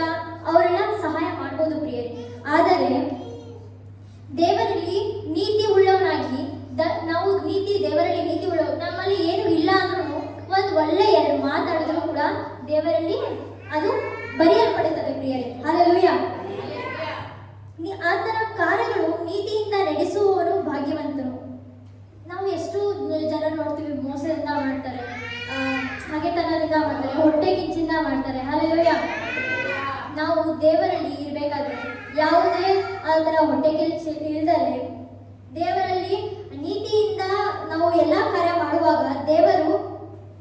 Speaker 3: ಅವರೆಲ್ಲ ಸಹಾಯ ಮಾಡ್ಬೋದು ಪ್ರಿಯರೇ. ಆದರೆ ದೇವರಲ್ಲಿ ನೀತಿ ಉಳ್ಳವನಾಗಿ ನಾವು ದೇವರಲ್ಲಿ ನೀತಿ ಉಳ್ಳವ, ನಮ್ಮಲ್ಲಿ ಏನು ಇಲ್ಲ ಅಂದ್ರೂ ಒಂದು ಒಳ್ಳೆ ಎರಡು ಮಾತಾಡಿದ್ರು ಕೂಡ ದೇವರಲ್ಲಿ ಅದು ಬರೆಯಲ್ಪಡುತ್ತದೆ ಪ್ರಿಯರೇ. ಹಲ್ಲೆಲೂಯ. ಆತನ ಕಾರ್ಯಗಳು ನೀತಿಯಿಂದ ನಡೆಸುವವನು ಭಾಗ್ಯವಂತನು. ನಾವು ಎಷ್ಟು ಜನ ನೋಡ್ತೀವಿ, ಮೋಸದಿಂದ ಮಾಡ್ತಾರೆ, ಹಾಗೆತನದಿಂದ ಮಾಡ್ತಾರೆ, ಹೊಟ್ಟೆ ಕಿಂಚಿಂದ ಮಾಡ್ತಾರೆ. ಹಲ್ಲೆಲೂಯ. ನಾವು ದೇವರಲ್ಲಿ ಇರಬೇಕಾದ್ರೆ ಯಾವುದೇ ಆ ಥರ ಹೊಟ್ಟೆ ಕಿಚ್ಚು ಇಲ್ಲದಲೆ ದೇವರಲ್ಲಿ ನೀತಿಯಿಂದ ನಾವು ಎಲ್ಲ ಕಾರ್ಯ ಮಾಡುವಾಗ ದೇವರು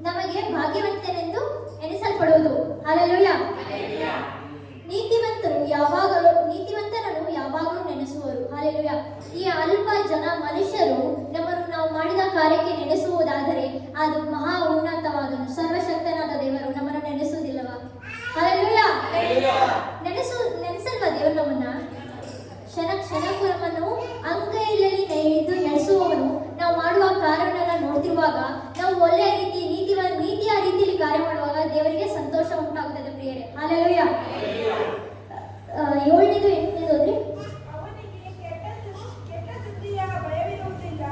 Speaker 3: ನಮಗೆ ಭಾಗ್ಯವಂತನೆಂದು ಎನಿಸಲ್ಪಡುವುದು. ಹಲ್ಲೆಲೂಯ. ನೀತಿವಂತರನ್ನು ಯಾವಾಗಲೂ ನೆನೆಸುವರು. ಹಲ್ಲೆಲೂಯ. ಈ ಅಲ್ಪ ಜನ ಮನುಷ್ಯರು ನಮ್ಮನ್ನು ನಾವು ಮಾಡಿದ ಕಾರ್ಯಕ್ಕೆ ನೆನೆಸುವುದಾದರೆ ಅದು ಮಹಾ ಉನ್ನತವಾದನು ಸರ್ವಶಕ್ತನಾದ ದೇವರು ನಮ್ಮನ್ನು ನೆನೆಸುವುದಿಲ್ಲವಾ? ಹಲ್ಲೆಲೂಯ. ನೆನೆಸಲ್ವಾ ದೇವರು ನಮ್ಮನ್ನ? ಕ್ಷಣಕ್ಕೂ ನಮ್ಮನ್ನು ಅಂಗೈಯಲ್ಲಿ ಇದು ನಡೆಸುವವನು. ನಾವು ಮಾಡುವ ಕಾರ್ಯವನ್ನೆಲ್ಲ ನೋಡ್ತಿರುವಾಗ ನಾವು ಒಳ್ಳೆಯ ನೀತಿಯ ರೀತಿಯಲ್ಲಿ ಕಾರ್ಯ ಮಾಡುವಾಗ ದೇವರಿಗೆ ಸಂತೋಷ ಉಂಟಾಗುತ್ತದೆ ಪ್ರಿಯರೇ. ಹಲ್ಲೆಲೂಯ. 7ನೇದು 8ನೇದು ಹೋದ್ರಿ.
Speaker 1: ಅವನಿಗೆ ಕೆಟ್ಟ ಸುದ್ದಿಯ ಭಯವಿರುವುದಿಲ್ಲ.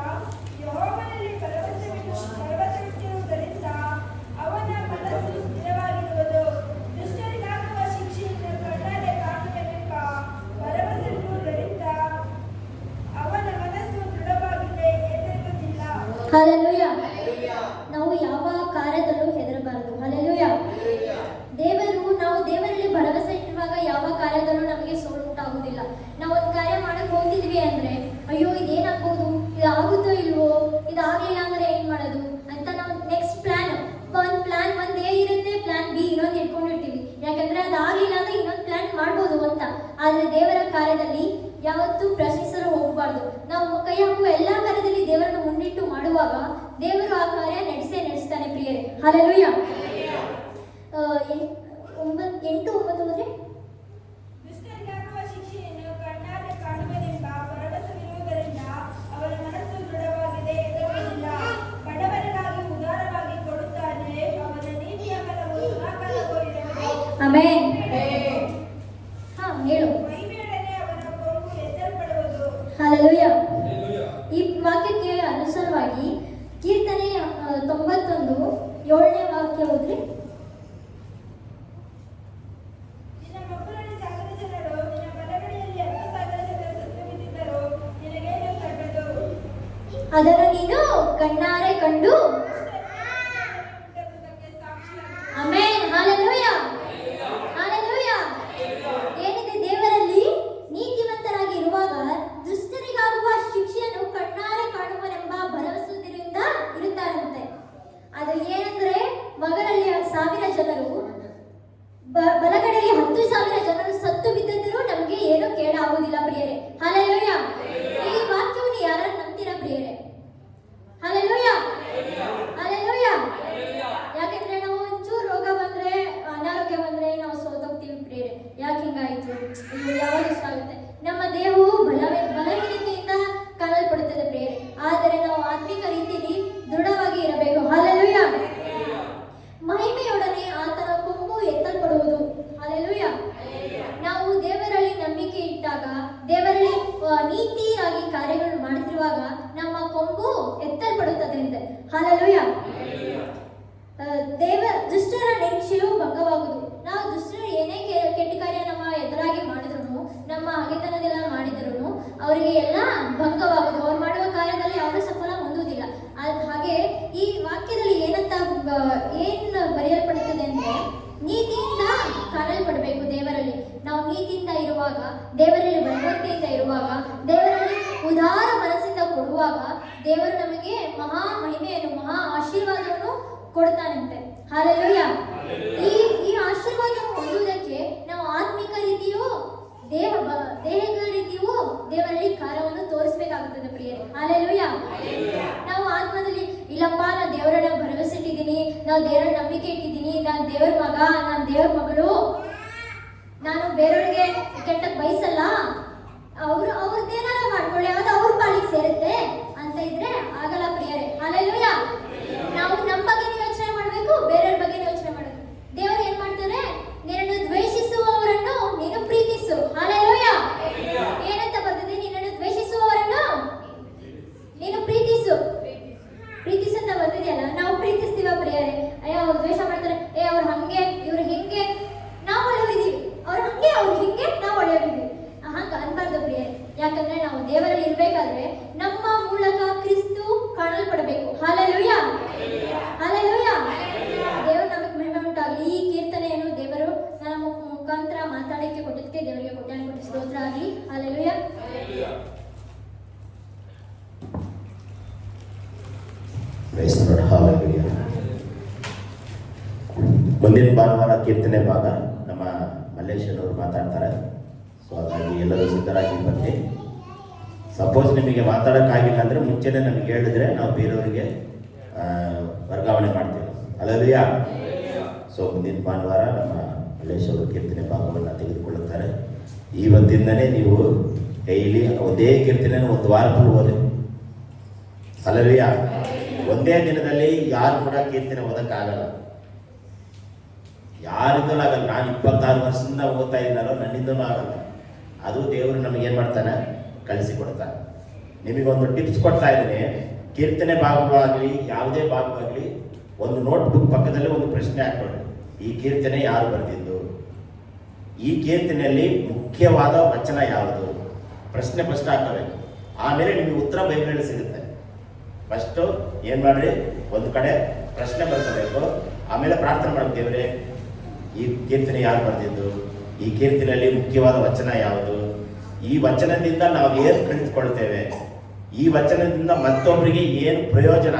Speaker 1: ಯೆಹೋವನಲ್ಲಿ ಭರವಸವಿಟ್ಟಿರುವುದರಿಂದ ಅವನ ಮನಸ್ಸು ಸ್ಥಿರವಾಗಿರುವುದು. ದುಷ್ಟರಿಗಾಗುವ ಶಿಕ್ಷೆಯನ್ನು ಕಣ್ಣಾರೆ ಕಾಣುವೆನೆಂಬ ಭರವಸವಿರುವುದರಿಂದ ಅವನ ಮನಸ್ಸು ದೃಢವಾಗಿದೆ, ಹೆದರುವುದಿಲ್ಲ.
Speaker 3: ಹಲ್ಲೆಲೂಯ. ನಾವು ಯಾವ ಕಾರ್ಯದಲ್ಲೂ ಹೆದರಬಾರದು. ಹಲ್ಲೆಲೂಯ. ನಾವು ದೇವರಲ್ಲಿ ಭರವಸೆ ಇಟ್ಟಿರುವಾಗ ಯಾವ ಕಾರ್ಯದಲ್ಲೂ ನಮಗೆ ಸೋಲು ಉಂಟಾಗುವುದಿಲ್ಲ. ನಾವು ಒಂದು ಕಾರ್ಯ ಮಾಡಕ್ ಹೋಗ್ತಿದ್ವಿ ಅಂದ್ರೆ ಅಯ್ಯೋ ಇದೇನಾಗ್ಬೋದು, ಇದಾಗುತ್ತೋ ಇಲ್ವೋ, ಇದಾಗ್ಲಿಲ್ಲ ಅಂದ್ರೆ ಏನ್ ಮಾಡೋದು ಅಂತ ನಾವು ನೆಕ್ಸ್ಟ್ ಪ್ಲಾನ್ ಒಂದ್ ಎ ಇರುತ್ತೆ, ಪ್ಲಾನ್ ಬಿ ಇನ್ನೊಂದು ಇಟ್ಕೊಂಡಿರ್ತೀವಿ. ಯಾಕಂದ್ರೆ ಅದಾಗ್ಲಿಲ್ಲ ಅಂದ್ರೆ ಇನ್ನೊಂದು ಪ್ಲಾನ್ ಮಾಡ್ಬೋದು ಅಂತ. ಆದ್ರೆ ದೇವರ ಕಾರ್ಯದಲ್ಲಿ ಯಾವತ್ತೂ ಪ್ರಶ್ನಿಸಲು ಹೋಗಬಾರ್ದು. ನಾವು ಕೈ ಹಾಕುವ ಎಲ್ಲಾ ಕಾರ್ಯದಲ್ಲಿ ದೇವರನ್ನು ಮುನ್ನಿಟ್ಟು ಮಾಡುವಾಗ ದೇವರು ಆ ಕಾರ್ಯ ನಡೆಸ್ತಾನೆ ಪ್ರಿಯರೇ. ಹಲ್ಲೆಲೂಯ. 8, 9 ಹೋದ್ರೆ
Speaker 1: ದುಷ್ಟರಿಗಾಗುವ ಶಿಕ್ಷೆಯನ್ನು ಕಣ್ಣಾರೆ ಕಾಣುವೆನೆಂಬ ಭರವಸವಿರುವುದರಿಂದ ಅವನ ಮನಸ್ಸು ದೃಢವಾಗಿದೆ, ಹೆದರುವುದಿಲ್ಲ. ಬಡವರಿಗಾಗಿ ಉದಾರವಾಗಿ ಕೊಡುತ್ತಾನೆ, ಅವನ ನೀತಿಯ ಫಲವು ಸದಾಕಾಲವೂ ಇರುವುದು.
Speaker 3: ಆಮೆನ್. ಹೇಳು.
Speaker 1: ಮಹಿಮೆಯೊಡನೆ ಅವನ ಕೊಂಬು ಎತ್ತಲ್ಪಡುವುದು.
Speaker 3: ಹಲ್ಲೆಲೂಯ. ಈ ವಾಕ್ಯಕ್ಕೆ ಅನುಸಾರವಾಗಿ ಕೀರ್ತನೆ 91 7ನೇ ವಾಕ್ಯ ಹೋದ್ರಿ.
Speaker 1: ನಿನ್ನ ಮಕ್ಕಳಲ್ಲಿ 1,000 ಜನರು, ನಿನ್ನ ಬಲಗಡೆಯಲ್ಲಿ 10,000 ಜನರು ಸತ್ತು ಬಿದ್ದಿದ್ದರು, ನಿನಗೇನು ತಟ್ಟದು?
Speaker 3: ಅದನ್ನು ನೀನು ಕಣ್ಣಾರೆ ಕಂಡು. ಆಮೆನ್. ಹಲ್ಲೆಲೂಯ. ಹಲ್ಲೆಲೂಯ. ಏನಿದೆ, ದೇವರಲ್ಲಿ ನೀತಿವಂತರಾಗಿ ಇರುವಾಗ ದುಷ್ಟರಿಗಾಗುವ ಶಿಕ್ಷೆಯನ್ನು ಕಣ್ಣಾರೆ ಕಾಣುವನೆಂಬ ಭರವಸೆಯಿಂದ ಇರುತ್ತಾರಂತೆ. ಅದು ಏನಂದ್ರೆ ಮಗನಲ್ಲಿ 1,000 ಜನರು, ಬಲಗಡೆಯಲ್ಲಿ 10,000 ಜನರು ಸತ್ತು ಬಿದ್ದಿದ್ದರೂ ನಮಗೆ ಏನು ಕೇಡಾಗುವುದಿಲ್ಲ ಪ್ರಿಯರೇ. ಹಲ್ಲೆಲೂಯ. ಈ ವಾಕ್ಯವನ್ನು ಯಾರು ನಂಬ್ತೀರಾ ಪ್ರಿಯರೇ? ಹಲ್ಲೆಲೂಯ. ಹಲ್ಲೆಲೂಯ. ಯಾಕೆಂದ್ರೆ ನಾವು ಒಂಚೂರು ರೋಗ ಬಂದ್ರೆ, ಅನಾರೋಗ್ಯ ಬಂದ್ರೆ ನಾವು ಸೋತೋಗ್ತೀವಿ ಪ್ರಿಯರೇ. ಯಾಕೆ ಹಿಂಗಾಯ್ತು, ಯಾವಾಗ ಇಷ್ಟ ಆಗುತ್ತೆ? ನಮ್ಮ ದೇಹವು ಬಲಹೀನತೆಯಿಂದ ಕಾಣಲ್ಪಡುತ್ತದೆ ಪ್ರಿಯರೇ. ಆದರೆ ನಾವು ಆತ್ಮಿಕ ರೀತಿಯಲ್ಲಿ ದೃಢವಾಗಿ ಇರಬೇಕು. ಹಲ್ಲೆಲೂಯ. ಮಹಿಮೆಯೊಡನೆ ಆತನ ಕೊಂಬು ಎತ್ತಲ್ಪಡುವುದು. ಹಲ್ಲೆಲೂಯ. ನಾವು ದೇವರಲ್ಲಿ ನಂಬಿಕೆ ಇಟ್ಟಾಗ, ದೇವರಲ್ಲಿ ನೀತಿಯಾಗಿ ಕಾರ್ಯಗಳು ಮಾಡುತ್ತಿರುವಾಗ ನಮ್ಮ ಕೊಂಬು ಎತ್ತಲ್ಪಡುತ್ತದೆ ಅಂತೆ. ಹಲ್ಲೆಲೂಯ. ದುಷ್ಟರ ನಿರೀಕ್ಷೆಯು ಭಂಗವಾಗುವುದು. ನಾವು ದುಷ್ಟರು ಏನೇ ಕೆಟ್ಟ ಕಾರ್ಯ ನಮ್ಮ ಎದುರಾಗಿ ಮಾಡಿದ್ರು, ನಮ್ಮ ಹಗೆತನದೆಲ್ಲ ಮಾಡಿದ್ರು ಅವರಿಗೆ ಎಲ್ಲ ಭಂಗವಾಗುವುದು. ಅವ್ರು ಮಾಡುವ ಕಾರ್ಯದಲ್ಲಿ ಅವರು ಸಫಲ ಹೊಂದುವುದಿಲ್ಲ. ಹಾಗೆ ಈ ವಾಕ್ಯದಲ್ಲಿ ಏನ್ ಬರೆಯಲ್ಪಡುತ್ತದೆ ಅಂದ್ರೆ ನೀತಿಯಿಂದ ಕಾಣಲ್ಪಡಬೇಕು ದೇವರಲ್ಲಿ. ನಾವು ನೀತಿಯಿಂದ ಇರುವಾಗ, ದೇವರಲ್ಲಿ ಭಯಭಕ್ತಿಯಿಂದ ಇರುವಾಗ, ದೇವರಲ್ಲಿ ಉದಾರ ಮನಸ್ಸಿಂದ ಕೊಡುವಾಗ ಹೋಗುವಾಗ ದೇವರು ನಮಗೆ ಮಹಾ ಮಹಿಮೆಯನ್ನು ಮಹಾ ಆಶೀರ್ವಾದವನ್ನು ಕೊಡ್ತಾನಂತೆ. ಹಾಲೆಲೂಯ. ಈ ಆಶೀರ್ವಾದವನ್ನು ಹೊಂದುವುದಕ್ಕೆ ನಾವು ಆತ್ಮಿಕ ರೀತಿಯೂ ದೇಹಿಕ ರೀತಿಯೂ ದೇವರಲ್ಲಿ ಕಾರ್ಯವನ್ನು ತೋರಿಸಬೇಕಾಗುತ್ತದೆ ಪ್ರಿಯರೇ. ಹಾಲೆಲೂಯ. ನಾವು ಆತ್ಮದಲ್ಲಿ ಇಲ್ಲಪ್ಪ ನಾನು ದೇವರನ್ನ ಭರವಸೆ ಇಟ್ಟಿದ್ದೀನಿ, ನಾವು ದೇವರ ನಂಬಿಕೆ ಇಟ್ಟಿದ್ದೀನಿ, ನಾನು ದೇವರ ಮಗ, ನಾನು ದೇವರ ಮಗಳು, ನಾನು ಬೇರೆಯವ್ರಿಗೆ ಕೆಟ್ಟಕ್ಕೆ ಬಯಸಲ್ಲ, ಅವ್ರದ್ದೇನಾರ ಮಾಡ್ಕೊಳ್ಳಿ, ಅದು ಅವ್ರ ಪಾಲಿಗೆ ಸೇರುತ್ತೆ ಅಂತ ಇದ್ರೆ ಆಗಲ್ಲ ಪ್ರಿಯರೇ. ಹಾಲೆಲೂಯ. ನಾವು ನಮ್ಮ ಬಗ್ಗೆ ಯೋಚನೆ ಮಾಡಬೇಕು, ಬೇರೆಯವ್ರ ಬಗ್ಗೆ ಯೋಚನೆ ಮಾಡಬೇಕು. ದೇವರು ಏನ್ ಮಾಡ್ತಾರೆ? ನಿನ್ನನ್ನು ದ್ವೇಷಿಸುವವರನ್ನು ನೀನು ಪ್ರೀತಿಸು. ಹಾಲೆಲೂಯ. ಏನಂತ ಬರ್ತದೆ? ನಿನ್ನನ್ನು ದ್ವೇಷಿಸುವವರನ್ನು ನೀನು ಪ್ರೀತಿಸು ಅಂತ ಬರ್ತಿದೆಯಲ್ಲ. ನಾವು ಪ್ರೀತಿಸ್ತೀವ ಪ್ರಿಯರೇ? ಅಯ್ಯೋ ಅವ್ರು ದ್ವೇಷ ಮಾಡ್ತಾರೆ, ಅವ್ರು ಹಂಗೆ ಇವ್ರು ಹಿಂಗೆ, ನಾವು ಒಳ್ಳೆಯವರಿದ್ದೀವಿ, ಅವ್ರು ಹಂಗೆ ಅವ್ರು ಹಿಂಗೆ, ನಾವು ಒಳ್ಳೆಯವರಿದ್ದೀವಿ, ಹಂಗ ಅನ್ಬಾರ್ದು ಪ್ರಿಯರೇ. ಯಾಕಂದ್ರೆ ನಾವು ದೇವರಲ್ಲಿ ಇರ್ಬೇಕಾದ್ರೆ ನಮ್ಮ ಮೂಲಕ ಕ್ರಿಸ್ತು ಕಾಣಲ್ಪಡಬೇಕು. ಹಾಲೆಲೂಯ. ಹಾಲೆಲೂಯ. ದೇವರು ನಮಗೆ ಮಹಿಮೆ ಉಂಟಾಗಲಿ. ಈ ಕೀರ್ತನೆಯನ್ನು ದೇವರು ನನ್ನ ಮುಖಾಂತರ ಮಾತಾಡಕ್ಕೆ ಕೊಟ್ಟಿದ್ದಕ್ಕೆ ದೇವರಿಗೆ ಕೋಟ್ಯಾನುಕೋಟಿ ಸ್ತೋತ್ರ ಆಗಲಿ. ಹಾಲೆಲೂಯ.
Speaker 2: ಮುಂದಿನ ಭಾನುವಾರ ಕೀರ್ತನೆ ಭಾಗ ನಮ್ಮ ಮಲ್ಲೇಶನವರು ಮಾತಾಡ್ತಾರೆ. ಸೊ ಹಾಗಾಗಿ ಎಲ್ಲರೂ ಸಿದ್ಧರಾಗಿ ಬನ್ನಿ. ಸಪೋಸ್ ನಿಮಗೆ ಮಾತಾಡೋಕ್ಕಾಗಿಲ್ಲ ಅಂದರೆ ಮುಂಚೆನೇ ನಮಗೆ ಹೇಳಿದ್ರೆ ನಾವು ಬೇರೆಯವರಿಗೆ ವರ್ಗಾವಣೆ ಮಾಡ್ತೀವಿ. ಅಲ್ಲದೆಯ ಸೊ ಮುಂದಿನ ಭಾನುವಾರ ನಮ್ಮ ಮಲ್ಲೇಶ್ ಅವರು ಕೀರ್ತನೆ ಭಾಗವನ್ನು ತೆಗೆದುಕೊಳ್ಳುತ್ತಾರೆ. ಇವತ್ತಿಂದನೇ ನೀವು ಡೈಲಿ ಒಂದೇ ಕೀರ್ತನೆ ಒಂದು ವಾರ ಫುಲ್ ಓದಿ. ಅಲ್ಲದೆಯ ಒಂದೇ ದಿನದಲ್ಲಿ ಯಾರು ಕೂಡ ಕೀರ್ತನೆ ಓದಕ್ಕಾಗಲ್ಲ, ಯಾರಿಂದಲೂ ಆಗಲ್ಲ. ನಾನು 26 ವರ್ಷದಿಂದ ಓದ್ತಾ ಇದ್ದಾರೋ ನನ್ನಿಂದಲೂ ಆಗಲ್ಲ. ಅದು ದೇವರು ನಮಗೇನು ಮಾಡ್ತಾನೆ? ಕಳಿಸಿಕೊಡ್ತಾನೆ. ನಿಮಗೊಂದು ಟಿಪ್ಸ್ ಕೊಡ್ತಾ ಇದ್ದೀನಿ. ಕೀರ್ತನೆ ಭಾಗವಾಗಲಿ ಯಾವುದೇ ಭಾಗವಾಗಲಿ ಒಂದು ನೋಟ್ಬುಕ್ ಪಕ್ಕದಲ್ಲಿ ಒಂದು ಪ್ರಶ್ನೆ ಹಾಕೊಳ್ಳಿ. ಈ ಕೀರ್ತನೆ ಯಾರು ಬರೆದಿದ್ದು? ಈ ಕೀರ್ತನೆಯಲ್ಲಿ ಮುಖ್ಯವಾದ ವಚನ ಯಾವುದು? ಪ್ರಶ್ನೆ ಫಸ್ಟ್ ಹಾಕಬೇಕು. ಆಮೇಲೆ ನಿಮಗೆ ಉತ್ತರ ಬೈಬಲಲ್ಲಿ ಸಿಗುತ್ತೆ. ಫಸ್ಟು ಏನು ಮಾಡಿರಿ, ಒಂದು ಕಡೆ ಪ್ರಶ್ನೆ ಬರ್ಕೋಬೇಕು, ಆಮೇಲೆ ಪ್ರಾರ್ಥನೆ ಮಾಡಬೇಕು. ದೇವರೇ, ಈ ಕೀರ್ತನೆ ಯಾರು ಬರೆದಿದ್ದು? ಈ ಕೀರ್ತನೆಯಲ್ಲಿ ಮುಖ್ಯವಾದ ವಚನ ಯಾವುದು? ಈ ವಚನದಿಂದ ನಾವು ಏನು ಕಲಿತ್ಕೊಳ್ತೇವೆ? ಈ ವಚನದಿಂದ ಮತ್ತೊಬ್ಬರಿಗೆ ಏನು ಪ್ರಯೋಜನ?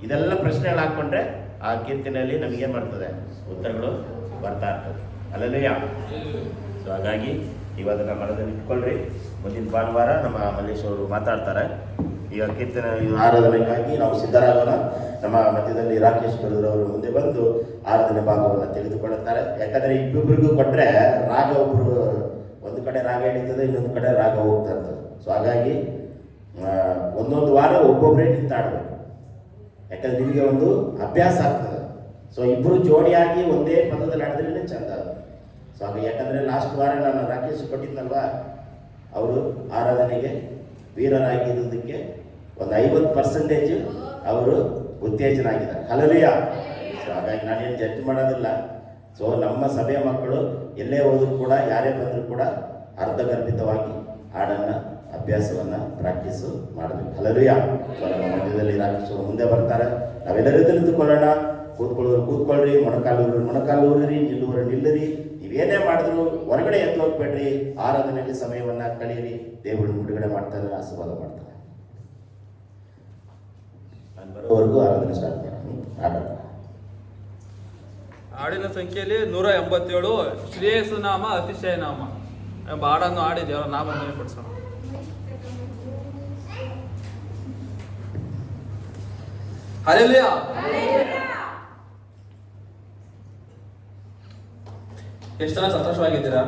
Speaker 2: ಇದೆಲ್ಲ ಪ್ರಶ್ನೆಗಳು ಹಾಕ್ಕೊಂಡ್ರೆ ಆ ಕೀರ್ತನೆಯಲ್ಲಿ ನಮಗೇನು ಮಾಡ್ತದೆ? ಉತ್ತರಗಳು ಬರ್ತಾ ಇರ್ತದೆ. ಅಲ್ಲಲ್ಲೂಯ. ಸೊ ಹಾಗಾಗಿ ಇವತ್ತು ಮನದಲ್ಲಿ ಇಟ್ಕೊಳ್ರಿ. ಮುಂದಿನ ಭಾನುವಾರ ನಮ್ಮ ಮಲ್ಲೇಶ್ ಅವರು ಮಾತಾಡ್ತಾರೆ. ಈಗ ಕೀರ್ತನೆ ಆರಾಧನೆಗಾಗಿ ನಾವು ಸಿದ್ಧರಾಗೋಣ. ನಮ್ಮ ಮಧ್ಯದಲ್ಲಿ ರಾಕೇಶ್ ಬರುದ್ರವರು ಮುಂದೆ ಬಂದು ಆರಾಧನೆ ಭಾಗವನ್ನು ತೆಗೆದುಕೊಳ್ಳುತ್ತಾರೆ. ಯಾಕಂದರೆ ಇಬ್ಬರಿಗೂ ಕೊಟ್ಟರೆ ರಾಗ ಒಬ್ಬರು ಒಂದು ಕಡೆ ರಾಗ ಹಿಡಿತದೆ, ಇನ್ನೊಂದು ಕಡೆ ರಾಗ ಹೋಗ್ತಾ ಇರ್ತದೆ. ಸೊ ಹಾಗಾಗಿ ಒಂದೊಂದು ವಾರ ಒಬ್ಬೊಬ್ಬರೇ ನಿಂತಾಡಬೇಕು. ಯಾಕಂದರೆ ನಿಮಗೆ ಒಂದು ಅಭ್ಯಾಸ ಆಗ್ತದೆ. ಸೊ ಇಬ್ಬರು ಜೋಡಿಯಾಗಿ ಒಂದೇ ಪದದಲ್ಲಿ ಆಡಿದ್ರೇ ಚಂದ. ಸೊ ಹಾಗೆ ಯಾಕಂದರೆ ಲಾಸ್ಟ್ ವಾರ ನಾನು ರಾಕೇಶ್ ಕೊಟ್ಟಿದ್ನಲ್ವ, ಅವರು ಆರಾಧನೆಗೆ ವೀರರಾಗಿರೋದಕ್ಕೆ ಒಂದು 50% ಅವರು ಉತ್ತೇಜನ ಆಗಿದ್ದಾರೆ. ಹಲಲುಯ. ಸೊ ಹಾಗಾಗಿ ನಾನೇನು ಜಡ್ಜ್ ಮಾಡೋದಿಲ್ಲ. ಸೊ ನಮ್ಮ ಸಭೆಯ ಮಕ್ಕಳು ಎಲ್ಲೇ ಹೋದರೂ ಕೂಡ, ಯಾರೇ ಬಂದರೂ ಕೂಡ ಅರ್ಧಗರ್ಭಿತವಾಗಿ ಹಾಡನ್ನು ಅಭ್ಯಾಸವನ್ನು ಪ್ರಾಕ್ಟೀಸು ಮಾಡಬೇಕು. ಹಲಲುಯ. ಸೊ ನಮ್ಮ ಮಧ್ಯದಲ್ಲಿ ರಾಕೇಶ್ವರು ಮುಂದೆ ಬರ್ತಾರೆ. ನಾವೆಲ್ಲರೂ ನಿಂತುಕೊಳ್ಳೋಣ. ಕೂತ್ಕೊಳ್ರಿ, ಮೊಣಕಾಲು ಊರಿರಿ, ನಿಲ್ಲುವರಿ. ನೀವೇನೇ ಮಾಡಿದ್ರು ಹೊರಗಡೆ ಎದ್ದು ಹೋಗ್ಬೇಡ್ರಿ. ಆರಾಧನೆಯಲ್ಲಿ ಸಮಯವನ್ನು ಕಳೆಯಿರಿ. ದೇವರು ಬಿಡುಗಡೆ ಮಾಡ್ತಾರೆ, ಆಶೀರ್ವಾದ ಮಾಡ್ತಾರೆ. ನಾನು ಬರೋವರೆಗೂ ಆರಾಧನೆ ಸ್ಟಾರ್ಟ್ ಮಾಡ್ತೀನಿ.
Speaker 5: ಹಾಡಿನ ಸಂಖ್ಯೆಯಲ್ಲಿ 187 ಶ್ರೇಯಸ್ಸು ನಾಮ ಅತಿಶಯ ನಾಮ ಎಂಬ ಹಾಡನ್ನು ಹಾಡಿ ದೇವರ ನಾಮ ಪಡಿಸೋಣ. ಹಲ್ಲೆಲೂಯಾ. ಎಷ್ಟು ಜನ ಸಂತೋಷವಾಗಿದ್ದೀರಾ?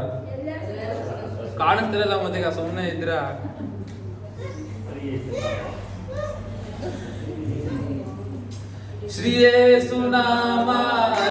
Speaker 5: ಕಾಣಿಸ್ತಿರಲ್ಲ, ಮತ್ತೆ ಸುಮ್ಮನೆ ಇದ್ದೀರಾ? ಶ್ರೀಯೇಸು ನಾಮ